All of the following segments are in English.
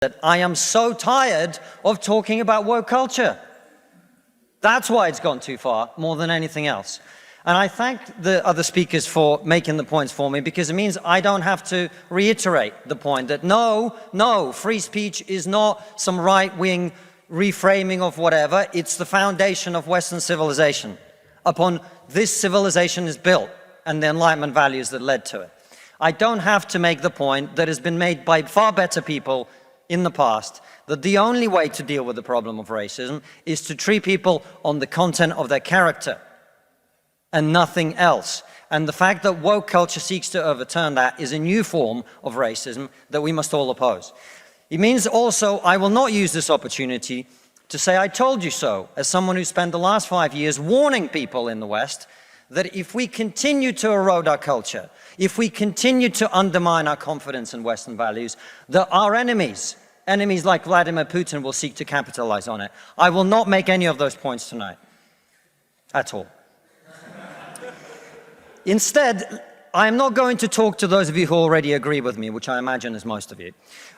that I am so tired of talking about woke culture. That's why it's gone too far, more than anything else. And I thank the other speakers for making the points for me, because it means I don't have to reiterate the point that no, free speech is not some right-wing reframing of whatever. It's the foundation of Western civilization. Upon this civilization is built, and the Enlightenment values that led to it. I don't have to make the point that has been made by far better people in the past, that the only way to deal with the problem of racism is to treat people on the content of their character and nothing else. And the fact that woke culture seeks to overturn that is a new form of racism that we must all oppose. It means also I will not use this opportunity to say I told you so, as someone who spent the last 5 years warning people in the West that if we continue to erode our culture, if we continue to undermine our confidence in Western values, that our enemies like Vladimir Putin will seek to capitalize on it. I will not make any of those points tonight, at all. Instead, I am not going to talk to those of you who already agree with me, which I imagine is most of you.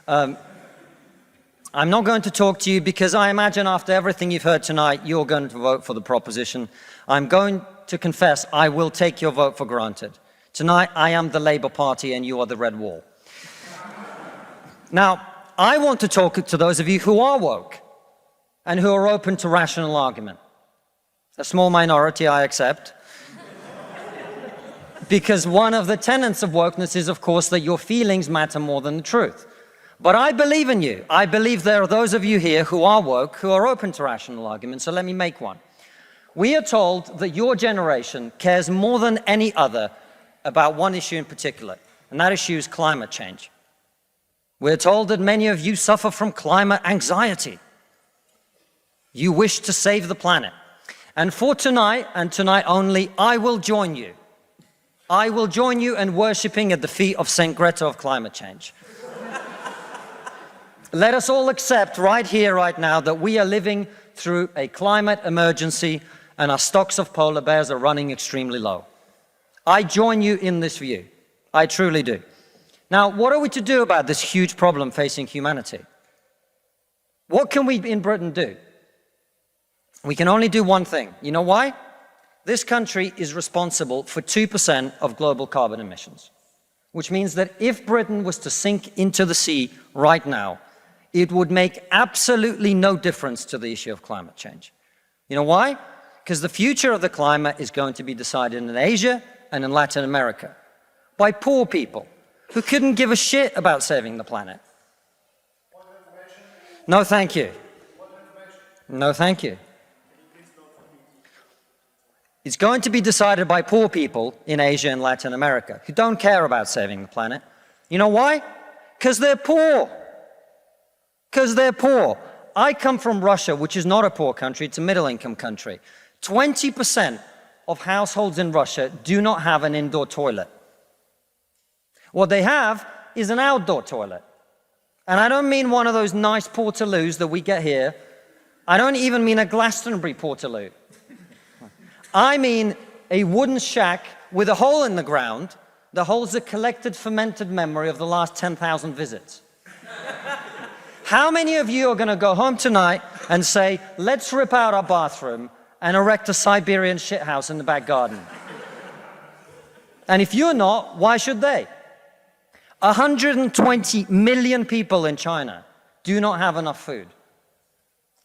I'm not going to talk to you because I imagine after everything you've heard tonight, you're going to vote for the proposition. I'm going to confess I will take your vote for granted. Tonight, I am the Labour Party and you are the Red Wall. Now, I want to talk to those of you who are woke and who are open to rational argument. A small minority, I accept. Because one of the tenets of wokeness is, of course, that your feelings matter more than the truth. But I believe in you. I believe there are those of you here who are woke, who are open to rational argument, so let me make one. We are told that your generation cares more than any other about one issue in particular, and that issue is climate change. We're told that many of you suffer from climate anxiety. You wish to save the planet. And for tonight, and tonight only, I will join you. I will join you in worshipping at the feet of Saint Greta of climate change. Let us all accept right here, right now, that we are living through a climate emergency and our stocks of polar bears are running extremely low. I join you in this view. I truly do. Now, what are we to do about this huge problem facing humanity? What can we in Britain do? We can only do one thing. You know why? This country is responsible for 2% of global carbon emissions, which means that if Britain was to sink into the sea right now, it would make absolutely no difference to the issue of climate change. You know why? Because the future of the climate is going to be decided in Asia and in Latin America by poor people who couldn't give a shit about saving the planet. No, thank you. No, thank you. It's going to be decided by poor people in Asia and Latin America who don't care about saving the planet. You know why? Because they're poor. Because they're poor. I come from Russia, which is not a poor country, it's a middle-income country. 20% of households in Russia do not have an indoor toilet. What they have is an outdoor toilet. And I don't mean one of those nice portaloos that we get here. I don't even mean a Glastonbury portaloo. I mean a wooden shack with a hole in the ground that holds a collected fermented memory of the last 10,000 visits. How many of you are going to go home tonight and say, let's rip out our bathroom and erect a Siberian shithouse in the back garden? And if you're not, why should they? 120 million people in China do not have enough food.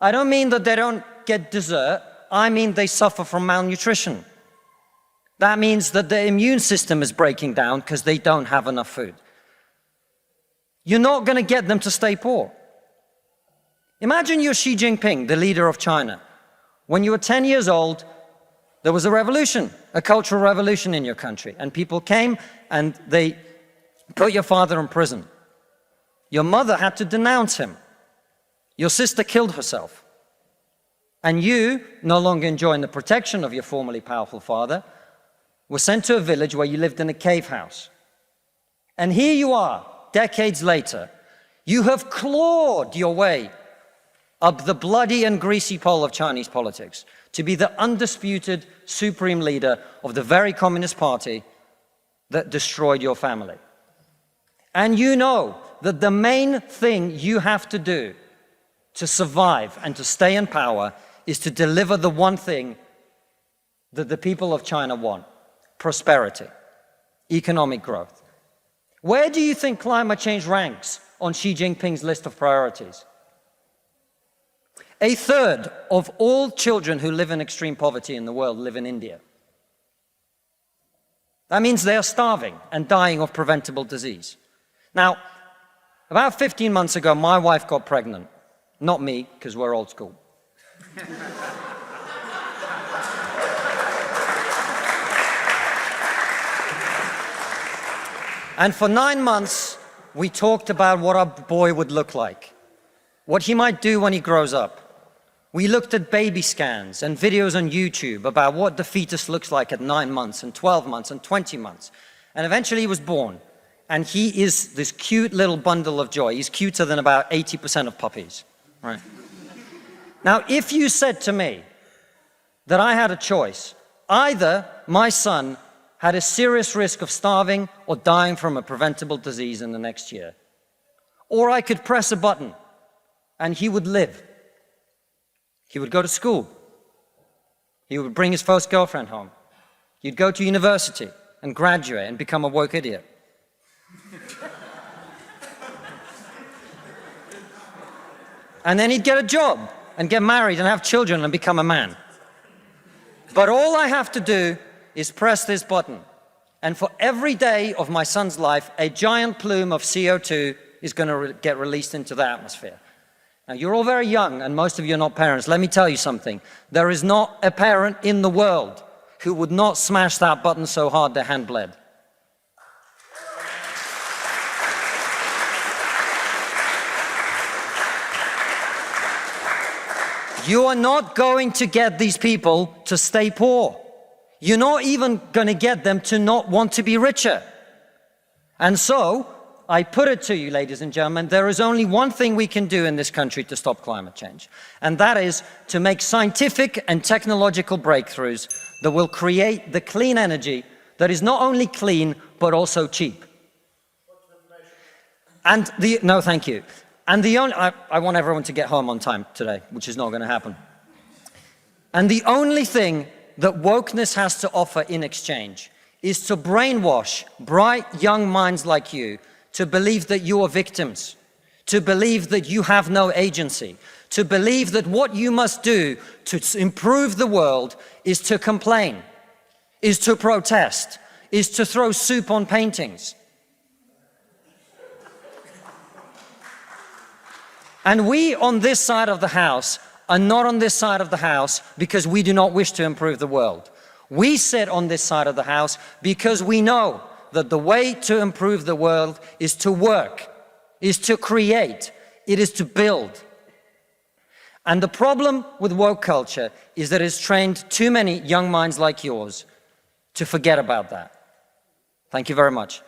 I don't mean that they don't get dessert. I mean they suffer from malnutrition. That means that their immune system is breaking down because they don't have enough food. You're not going to get them to stay poor. Imagine you're Xi Jinping, the leader of China. When you were 10 years old, there was a revolution, a cultural revolution in your country, and people came and they put your father in prison. Your mother had to denounce him. Your sister killed herself. And you, no longer enjoying the protection of your formerly powerful father, were sent to a village where you lived in a cave house. And here you are, decades later. You have clawed your way up the bloody and greasy pole of Chinese politics to be the undisputed supreme leader of the very Communist Party that destroyed your family. And you know that the main thing you have to do to survive and to stay in power is to deliver the one thing that the people of China want: prosperity, economic growth. Where do you think climate change ranks on Xi Jinping's list of priorities? A third of all children who live in extreme poverty in the world live in India. That means they are starving and dying of preventable disease. Now, about 15 months ago, my wife got pregnant. Not me, because we're old school. And for 9 months, we talked about what our boy would look like, what he might do when he grows up. We looked at baby scans and videos on YouTube about what the fetus looks like at 9 months and 12 months and 20 months. And eventually he was born. And he is this cute little bundle of joy. He's cuter than about 80% of puppies. Right? Now, if you said to me that I had a choice, either my son had a serious risk of starving or dying from a preventable disease in the next year, or I could press a button and he would live. He would go to school. He would bring his first girlfriend home. He'd go to university and graduate and become a woke idiot. And then he'd get a job and get married and have children and become a man. But all I have to do is press this button. And for every day of my son's life, a giant plume of CO2 is going to get released into the atmosphere. Now, you're all very young, and most of you are not parents. Let me tell you something. There is not a parent in the world who would not smash that button so hard their hand bled. You are not going to get these people to stay poor. You're not even going to get them to not want to be richer. And so, I put it to you, ladies and gentlemen, there is only one thing we can do in this country to stop climate change, and that is to make scientific and technological breakthroughs that will create the clean energy that is not only clean, but also cheap. And no, thank you. And I want everyone to get home on time today, which is not going to happen. And the only thing that wokeness has to offer in exchange is to brainwash bright young minds like you to believe that you are victims, to believe that you have no agency, to believe that what you must do to improve the world is to complain, is to protest, is to throw soup on paintings. And we on this side of the house are not on this side of the house because we do not wish to improve the world. We sit on this side of the house because we know that the way to improve the world is to work, is to create, it is to build. And the problem with woke culture is that it's trained too many young minds like yours to forget about that. Thank you very much.